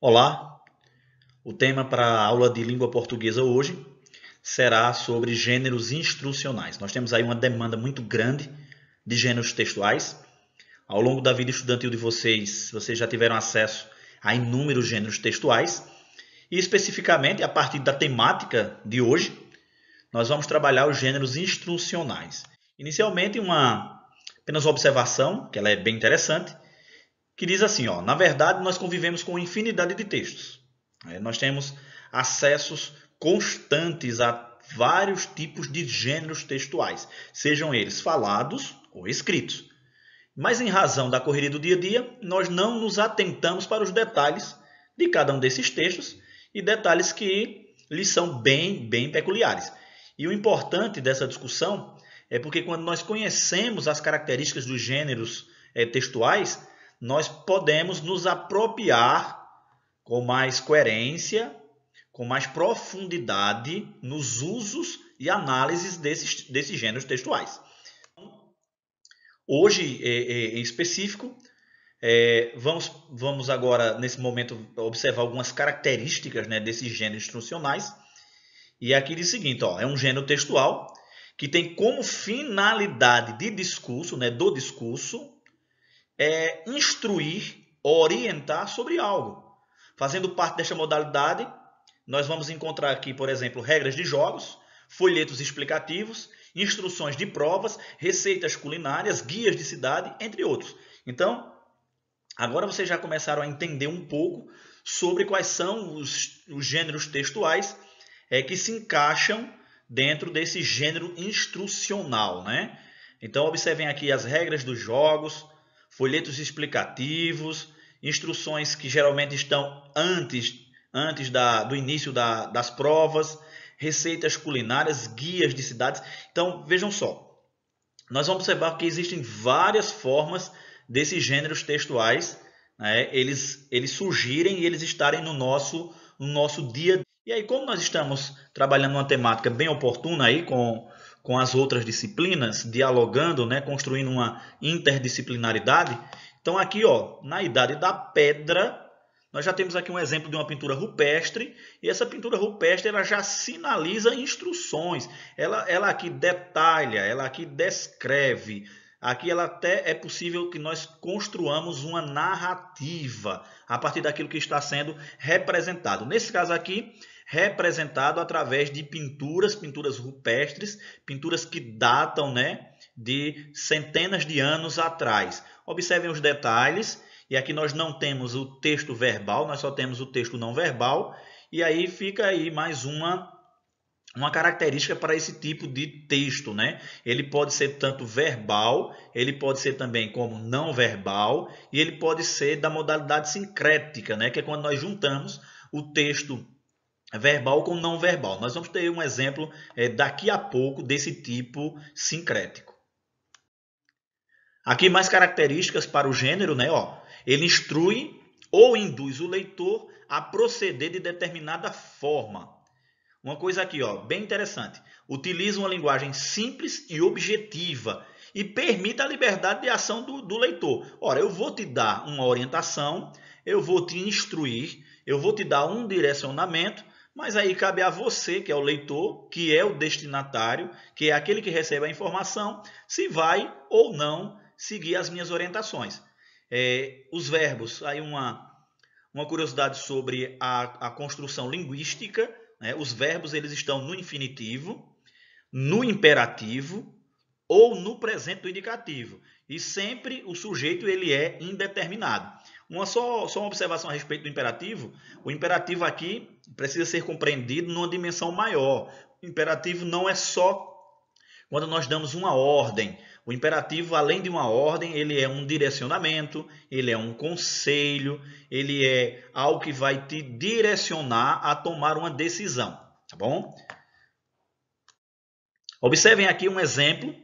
Olá, o tema para a aula de língua portuguesa hoje será sobre gêneros instrucionais. Nós temos aí uma demanda muito grande de gêneros textuais. Ao longo da vida estudantil de vocês já tiveram acesso a inúmeros gêneros textuais. E especificamente, a partir da temática de hoje, nós vamos trabalhar os gêneros instrucionais. Inicialmente, apenas uma observação, que ela é bem interessante, que diz assim, na verdade, nós convivemos com infinidade de textos. Nós temos acessos constantes a vários tipos de gêneros textuais, sejam eles falados ou escritos. Mas em razão da correria do dia a dia, nós não nos atentamos para os detalhes de cada um desses textos e detalhes que lhes são bem peculiares. E o importante dessa discussão é porque quando nós conhecemos as características dos gêneros textuais, nós podemos nos apropriar com mais coerência, com mais profundidade nos usos e análises desses gêneros textuais. Hoje, em específico, vamos agora, nesse momento, observar algumas características, né, desses gêneros instrucionais. E aqui diz o seguinte, é um gênero textual que tem como finalidade de discurso, né, do discurso, instruir, orientar sobre algo. Fazendo parte desta modalidade, nós vamos encontrar aqui, por exemplo, regras de jogos, folhetos explicativos, instruções de provas, receitas culinárias, guias de cidade, entre outros. Então, agora vocês já começaram a entender um pouco sobre quais são os gêneros textuais que se encaixam dentro desse gênero instrucional, né? Então, observem aqui as regras dos jogos, folhetos explicativos, instruções que geralmente estão antes do início das provas, receitas culinárias, guias de cidades. Então, vejam só, nós vamos observar que existem várias formas desses gêneros textuais, né, eles surgirem e eles estarem no nosso dia a dia. E aí, como nós estamos trabalhando uma temática bem oportuna aí com as outras disciplinas, dialogando, né, construindo uma interdisciplinaridade, então aqui, na Idade da Pedra, nós já temos aqui um exemplo de uma pintura rupestre, e essa pintura rupestre ela já sinaliza instruções, ela aqui detalha, ela aqui descreve, aqui ela até é possível que nós construamos uma narrativa a partir daquilo que está sendo representado. Nesse caso aqui, representado através de pinturas rupestres, pinturas que datam, né, de centenas de anos atrás. Observem os detalhes. E aqui nós não temos o texto verbal, nós só temos o texto não verbal. E aí fica aí mais uma característica para esse tipo de texto, né? Ele pode ser tanto verbal, ele pode ser também como não verbal, e ele pode ser da modalidade sincrética, né? Que é quando nós juntamos o texto verbal com não verbal. Nós vamos ter um exemplo daqui a pouco desse tipo sincrético. Aqui mais características para o gênero, né? Ele instrui ou induz o leitor a proceder de determinada forma. Uma coisa aqui, bem interessante. Utiliza uma linguagem simples e objetiva e permite a liberdade de ação do leitor. Ora, eu vou te dar uma orientação, eu vou te instruir, eu vou te dar um direcionamento, mas aí cabe a você, que é o leitor, que é o destinatário, que é aquele que recebe a informação, se vai ou não seguir as minhas orientações. Os verbos, aí uma curiosidade sobre a construção linguística, né? Os verbos eles estão no infinitivo, no imperativo ou no presente do indicativo. E sempre o sujeito ele é indeterminado. Só uma observação a respeito do imperativo. O imperativo aqui precisa ser compreendido numa dimensão maior. O imperativo não é só quando nós damos uma ordem. O imperativo, além de uma ordem, ele é um direcionamento, ele é um conselho, ele é algo que vai te direcionar a tomar uma decisão, tá bom? Observem aqui um exemplo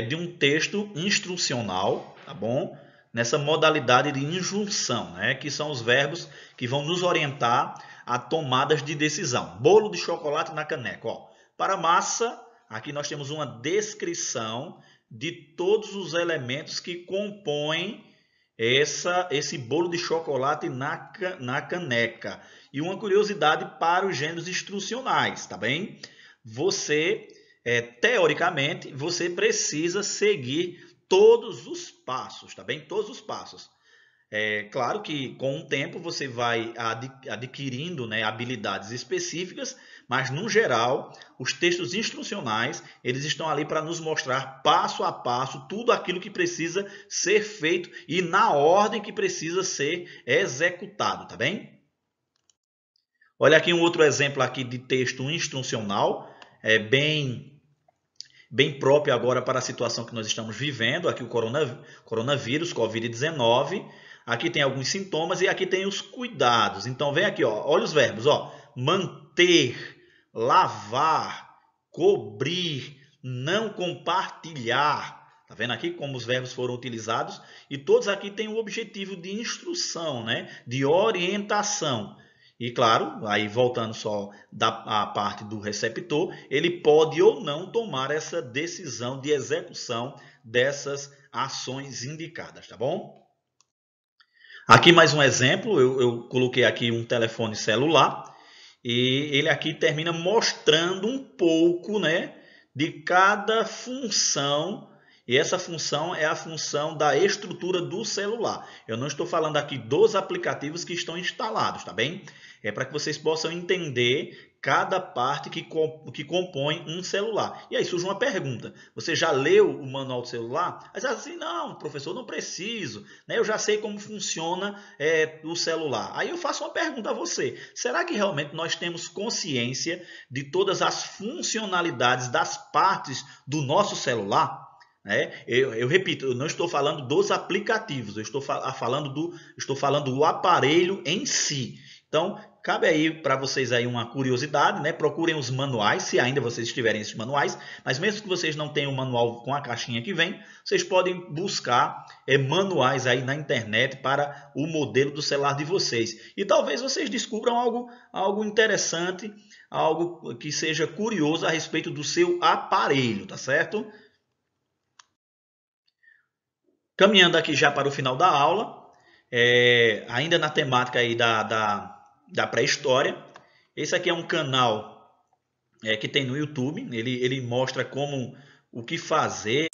de um texto instrucional, tá bom? Nessa modalidade de injunção, né? Que são os verbos que vão nos orientar a tomadas de decisão. Bolo de chocolate na caneca. Para massa, aqui nós temos uma descrição de todos os elementos que compõem esse bolo de chocolate na caneca. E uma curiosidade para os gêneros instrucionais, tá bem? Você, teoricamente, você precisa seguir todos os passos, tá bem? Todos os passos. É claro que com o tempo você vai adquirindo, né, habilidades específicas, mas no geral os textos instrucionais eles estão ali para nos mostrar passo a passo tudo aquilo que precisa ser feito e na ordem que precisa ser executado, tá bem? Olha aqui um outro exemplo aqui de texto instrucional, é bem próprio agora para a situação que nós estamos vivendo, aqui o coronavírus, Covid-19. Aqui tem alguns sintomas e aqui tem os cuidados. Então vem aqui, ó, olha os verbos, ó, manter, lavar, cobrir, não compartilhar. Tá vendo aqui como os verbos foram utilizados? E todos aqui têm o objetivo de instrução, né? De orientação. E claro, aí voltando só da parte do receptor, ele pode ou não tomar essa decisão de execução dessas ações indicadas, tá bom? Aqui mais um exemplo, eu coloquei aqui um telefone celular e ele aqui termina mostrando um pouco, né, de cada função. E essa função é a função da estrutura do celular. Eu não estou falando aqui dos aplicativos que estão instalados, tá bem? É para que vocês possam entender cada parte que compõe um celular. E aí surge uma pergunta. Você já leu o manual do celular? Aí você diz assim, não, professor, não preciso. Né? Eu já sei como funciona o celular. Aí eu faço uma pergunta a você. Será que realmente nós temos consciência de todas as funcionalidades das partes do nosso celular? Eu repito, eu não estou falando dos aplicativos, eu estou falando do aparelho em si. Então, cabe aí para vocês aí uma curiosidade, né? Procurem os manuais, se ainda vocês tiverem esses manuais, mas mesmo que vocês não tenham o manual com a caixinha que vem, vocês podem buscar manuais aí na internet para o modelo do celular de vocês. E talvez vocês descubram algo interessante, algo que seja curioso a respeito do seu aparelho, tá certo? Caminhando aqui já para o final da aula, ainda na temática aí da pré-história, esse aqui é um canal que tem no YouTube, ele mostra como o que fazer.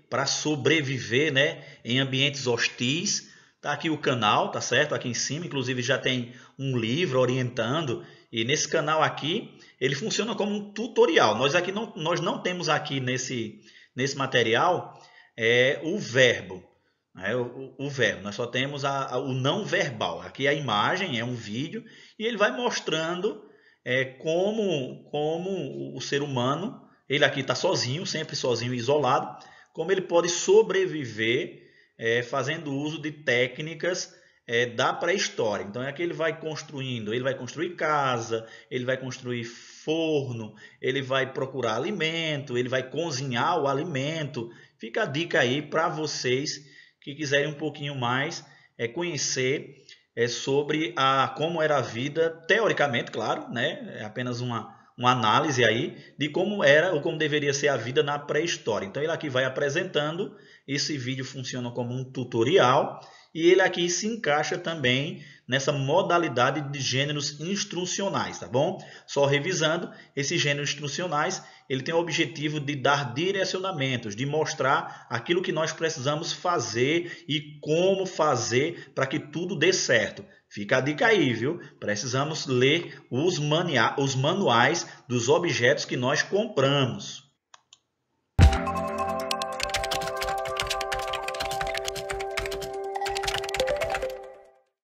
Para sobreviver, né, em ambientes hostis. Tá aqui o canal, tá certo? Aqui em cima, inclusive já tem um livro orientando. E nesse canal aqui, ele funciona como um tutorial. Nós não temos aqui nesse material o verbo. Né? O verbo, nós só temos o não verbal. Aqui a imagem é um vídeo e ele vai mostrando como o ser humano, ele aqui está sozinho, sempre sozinho, isolado, como ele pode sobreviver fazendo uso de técnicas da pré-história. Então é que ele vai construindo, ele vai construir casa, ele vai construir forno, ele vai procurar alimento, ele vai cozinhar o alimento. Fica a dica aí para vocês que quiserem um pouquinho mais conhecer sobre como era a vida, teoricamente, claro, né? É apenas uma análise aí de como era ou como deveria ser a vida na pré-história. Então ele aqui vai apresentando, esse vídeo funciona como um tutorial e ele aqui se encaixa também nessa modalidade de gêneros instrucionais, tá bom? Só revisando, esses gêneros instrucionais, ele tem o objetivo de dar direcionamentos, de mostrar aquilo que nós precisamos fazer e como fazer para que tudo dê certo. Fica a dica aí, viu? Precisamos ler os manuais dos objetos que nós compramos.